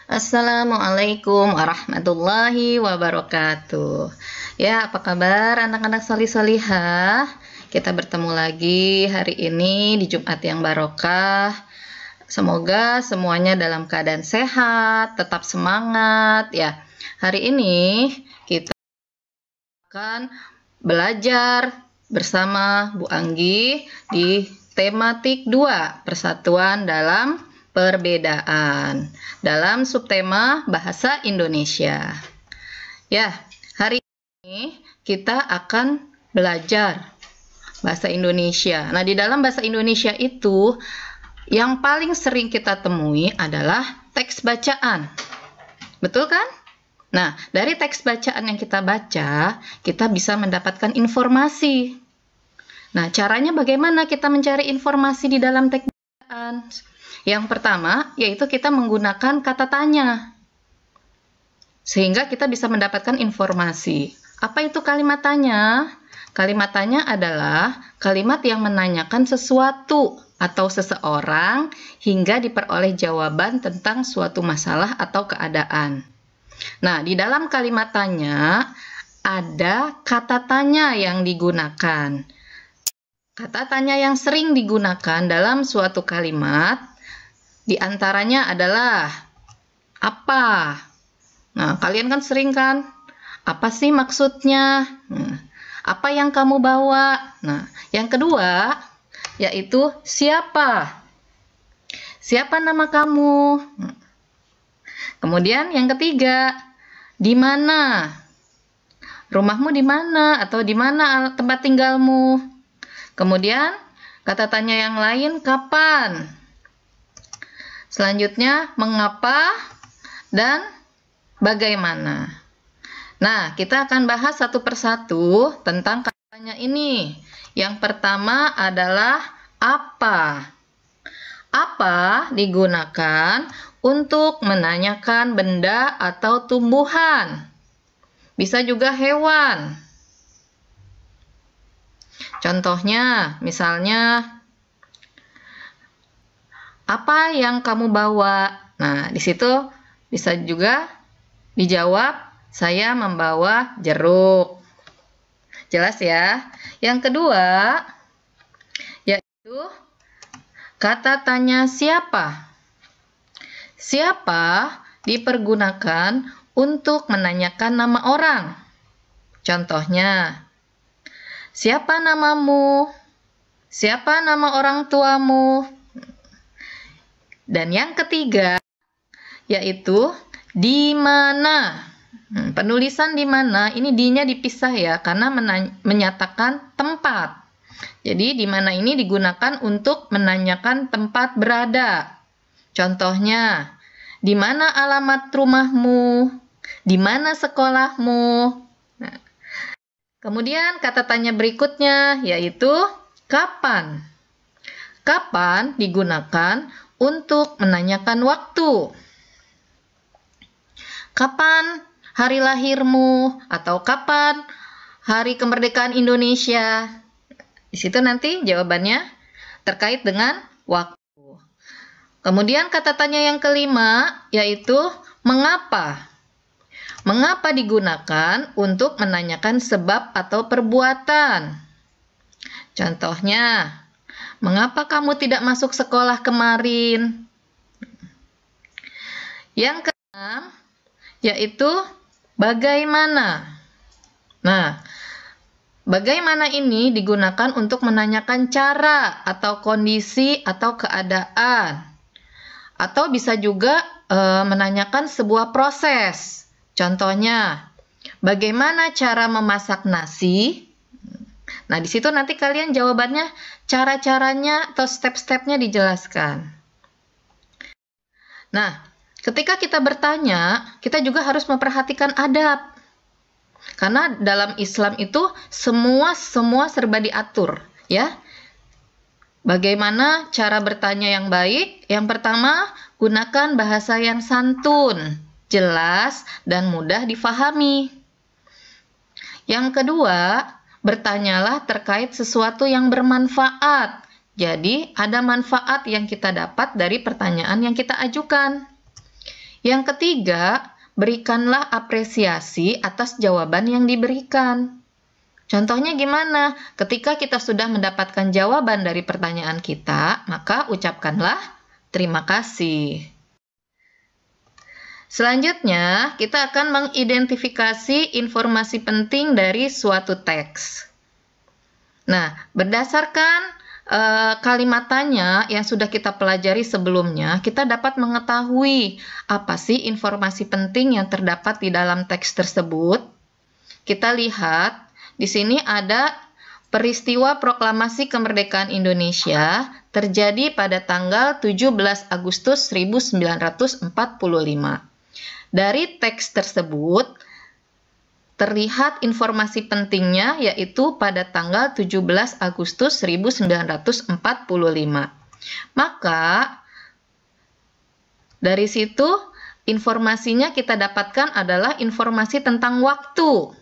Assalamualaikum warahmatullahi wabarakatuh. Ya, apa kabar anak-anak solih-solihah? Kita bertemu lagi hari ini di Jumat yang barokah. Semoga semuanya dalam keadaan sehat, tetap semangat ya. Hari ini kita akan belajar bersama Bu Anggi di tematik 2, persatuan dalam perbedaan, dalam subtema bahasa Indonesia. Ya, hari ini kita akan belajar bahasa Indonesia. Nah, di dalam bahasa Indonesia itu yang paling sering kita temui adalah teks bacaan. Betul kan? Nah, dari teks bacaan yang kita baca, kita bisa mendapatkan informasi. Nah, caranya bagaimana kita mencari informasi di dalam teks bacaan? Yang pertama, yaitu kita menggunakan kata tanya. Sehingga kita bisa mendapatkan informasi. Apa itu kalimat tanya? Kalimat tanya adalah kalimat yang menanyakan sesuatu atau seseorang hingga diperoleh jawaban tentang suatu masalah atau keadaan. Nah, di dalam kalimat tanya ada kata tanya yang digunakan. Kata tanya yang sering digunakan dalam suatu kalimat di antaranya adalah apa? Nah, kalian kan sering kan? Apa sih maksudnya? Apa yang kamu bawa? Nah, yang kedua yaitu siapa? Siapa nama kamu? Kemudian yang ketiga, di mana? Rumahmu di mana? Atau di mana tempat tinggalmu? Kemudian kata tanya yang lain, kapan? Selanjutnya, mengapa dan bagaimana. Nah, kita akan bahas satu persatu tentang katanya ini. Yang pertama adalah apa. Apa digunakan untuk menanyakan benda atau tumbuhan. Bisa juga hewan. Contohnya, misalnya, apa yang kamu bawa? Nah, di situ bisa juga dijawab, saya membawa jeruk. Jelas ya? Yang kedua, yaitu kata tanya siapa. Siapa dipergunakan untuk menanyakan nama orang. Contohnya, siapa namamu? Siapa nama orang tuamu? Dan yang ketiga, yaitu di mana. Penulisan di mana, ini di-nya dipisah ya, karena menyatakan tempat. Jadi di mana ini digunakan untuk menanyakan tempat berada. Contohnya, di mana alamat rumahmu? Di mana sekolahmu? Nah, kemudian kata tanya berikutnya yaitu kapan. Kapan digunakan untuk menanyakan waktu. Kapan hari lahirmu atau kapan hari kemerdekaan Indonesia? Di situ nanti jawabannya terkait dengan waktu. Kemudian kata tanya yang kelima yaitu mengapa. Mengapa digunakan untuk menanyakan sebab atau perbuatan. Contohnya, mengapa kamu tidak masuk sekolah kemarin? Yang keenam, yaitu bagaimana. Nah, bagaimana ini digunakan untuk menanyakan cara atau kondisi atau keadaan. Atau bisa juga menanyakan sebuah proses. Contohnya, bagaimana cara memasak nasi? Nah, di situ nanti kalian jawabannya, cara-caranya atau step-stepnya dijelaskan. Nah, ketika kita bertanya, kita juga harus memperhatikan adab. Karena dalam Islam itu semua serba diatur, ya. Bagaimana cara bertanya yang baik? Yang pertama, gunakan bahasa yang santun. jelas, dan mudah difahami. Yang kedua, bertanyalah terkait sesuatu yang bermanfaat. Jadi, ada manfaat yang kita dapat dari pertanyaan yang kita ajukan. Yang ketiga, berikanlah apresiasi atas jawaban yang diberikan. Contohnya gimana? Ketika kita sudah mendapatkan jawaban dari pertanyaan kita, maka ucapkanlah terima kasih. Selanjutnya, kita akan mengidentifikasi informasi penting dari suatu teks. Nah, berdasarkan kalimat tanya yang sudah kita pelajari sebelumnya, kita dapat mengetahui apa sih informasi penting yang terdapat di dalam teks tersebut. Kita lihat, di sini ada peristiwa proklamasi kemerdekaan Indonesia terjadi pada tanggal 17 Agustus 1945. Dari teks tersebut, terlihat informasi pentingnya yaitu pada tanggal 17 Agustus 1945. Maka, dari situ informasinya kita dapatkan adalah informasi tentang waktu.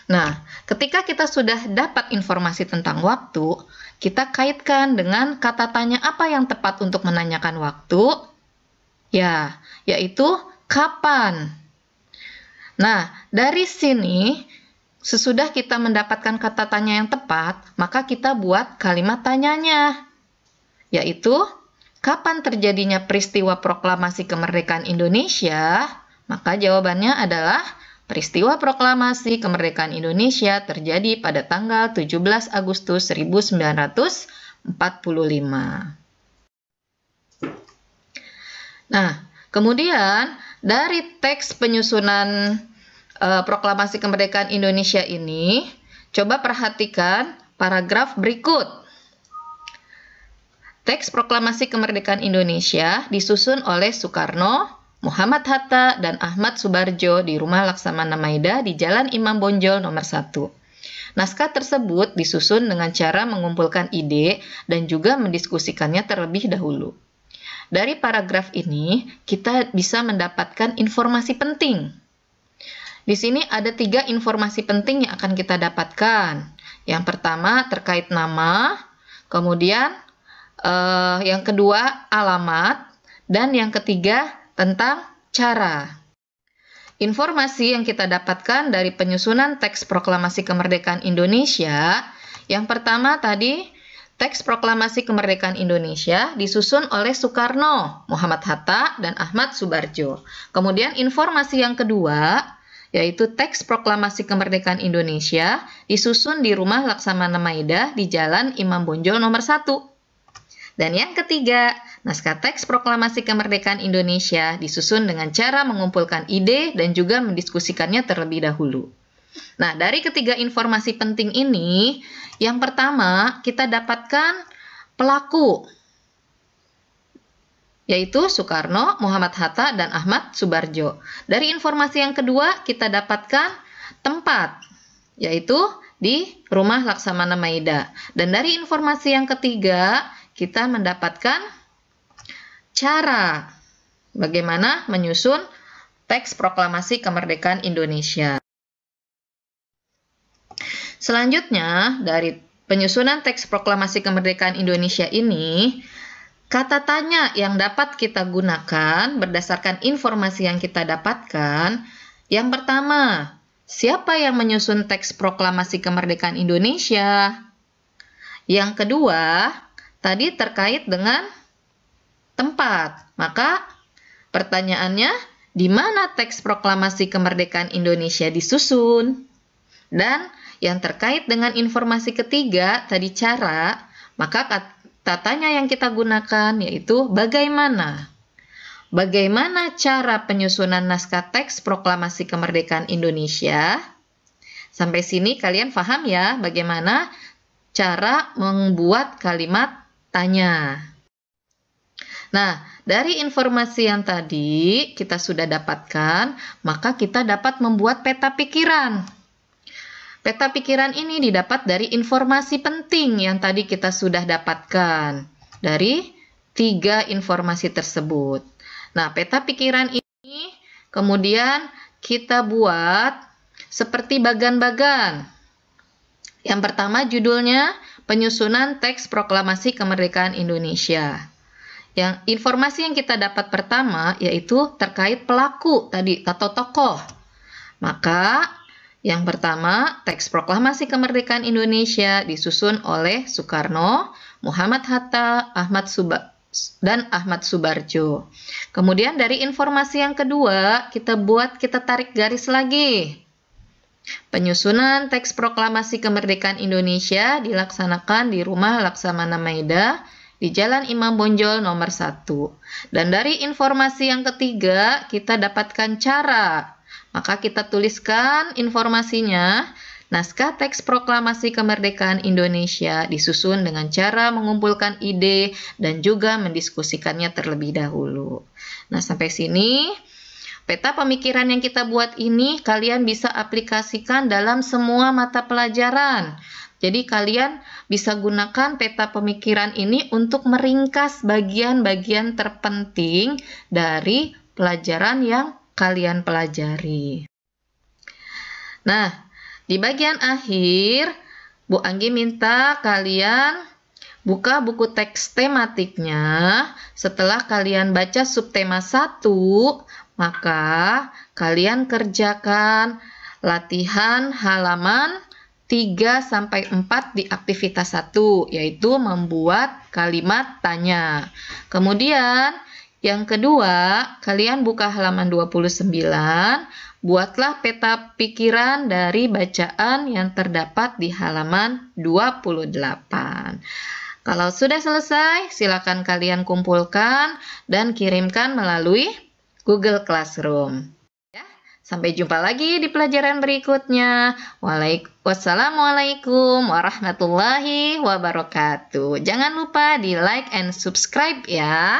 Nah, ketika kita sudah dapat informasi tentang waktu, kita kaitkan dengan kata tanya apa yang tepat untuk menanyakan waktu? Ya, yaitu kapan. Nah, dari sini, sesudah kita mendapatkan kata tanya yang tepat, maka kita buat kalimat tanyanya, yaitu kapan terjadinya peristiwa proklamasi kemerdekaan Indonesia? Maka jawabannya adalah peristiwa proklamasi kemerdekaan Indonesia terjadi pada tanggal 17 Agustus 1945. Nah, kemudian dari teks penyusunan proklamasi kemerdekaan Indonesia ini, coba perhatikan paragraf berikut. Teks proklamasi kemerdekaan Indonesia disusun oleh Soekarno, Muhammad Hatta, dan Ahmad Subarjo di Rumah Laksamana Maida di Jalan Imam Bonjol nomor 1. Naskah tersebut disusun dengan cara mengumpulkan ide dan juga mendiskusikannya terlebih dahulu. Dari paragraf ini, kita bisa mendapatkan informasi penting. Di sini ada 3 informasi penting yang akan kita dapatkan. Yang pertama terkait nama, kemudian yang kedua alamat, dan yang ketiga tentang cara. Informasi yang kita dapatkan dari penyusunan teks proklamasi kemerdekaan Indonesia, yang pertama tadi, teks proklamasi kemerdekaan Indonesia disusun oleh Soekarno, Muhammad Hatta, dan Ahmad Subarjo. Kemudian informasi yang kedua, yaitu teks proklamasi kemerdekaan Indonesia disusun di Rumah Laksamana Maida di Jalan Imam Bonjol nomor 1. Dan yang ketiga, naskah teks proklamasi kemerdekaan Indonesia disusun dengan cara mengumpulkan ide dan juga mendiskusikannya terlebih dahulu. Nah, dari ketiga informasi penting ini, yang pertama kita dapatkan pelaku, yaitu Soekarno, Muhammad Hatta, dan Ahmad Subarjo. Dari informasi yang kedua kita dapatkan tempat, yaitu di Rumah Laksamana Maida. Dan dari informasi yang ketiga kita mendapatkan cara bagaimana menyusun teks proklamasi kemerdekaan Indonesia. Selanjutnya, dari penyusunan teks proklamasi kemerdekaan Indonesia ini, kata tanya yang dapat kita gunakan berdasarkan informasi yang kita dapatkan, yang pertama, siapa yang menyusun teks proklamasi kemerdekaan Indonesia? Yang kedua, tadi terkait dengan tempat. Maka pertanyaannya, di mana teks proklamasi kemerdekaan Indonesia disusun? Dan yang terkait dengan informasi ketiga, tadi cara, maka kata tanya yang kita gunakan yaitu bagaimana. Bagaimana cara penyusunan naskah teks proklamasi kemerdekaan Indonesia? Sampai sini kalian paham ya bagaimana cara membuat kalimat tanya. Nah, dari informasi yang tadi kita sudah dapatkan, maka kita dapat membuat peta pikiran. Peta pikiran ini didapat dari informasi penting yang tadi kita sudah dapatkan dari 3 informasi tersebut. Nah, peta pikiran ini Kemudian kita buat seperti bagan-bagan. Yang pertama judulnya penyusunan teks proklamasi kemerdekaan Indonesia. Yang informasi yang kita dapat pertama yaitu terkait pelaku tadi atau tokoh. Maka yang pertama, teks proklamasi kemerdekaan Indonesia disusun oleh Soekarno, Muhammad Hatta, dan Ahmad Subarjo. Kemudian dari informasi yang kedua, kita tarik garis lagi. Penyusunan teks proklamasi kemerdekaan Indonesia dilaksanakan di Rumah Laksamana Maeda di Jalan Imam Bonjol nomor 1. Dan dari informasi yang ketiga, kita dapatkan cara. Maka kita tuliskan informasinya. Naskah teks proklamasi kemerdekaan Indonesia disusun dengan cara mengumpulkan ide dan juga mendiskusikannya terlebih dahulu. Nah, sampai sini peta pemikiran yang kita buat ini kalian bisa aplikasikan dalam semua mata pelajaran. Jadi kalian bisa gunakan peta pemikiran ini untuk meringkas bagian-bagian terpenting dari pelajaran yang kalian pelajari. Nah, di bagian akhir, Bu Anggi minta kalian buka buku teks tematiknya. Setelah kalian baca subtema 1, maka kalian kerjakan latihan halaman 3-4 di aktivitas 1, yaitu membuat kalimat tanya. Kemudian, yang kedua, kalian buka halaman 29, buatlah peta pikiran dari bacaan yang terdapat di halaman 28. Kalau sudah selesai, silakan kalian kumpulkan dan kirimkan melalui Google Classroom. Ya, sampai jumpa lagi di pelajaran berikutnya. Wassalamualaikum warahmatullahi wabarakatuh. Jangan lupa di like and subscribe ya.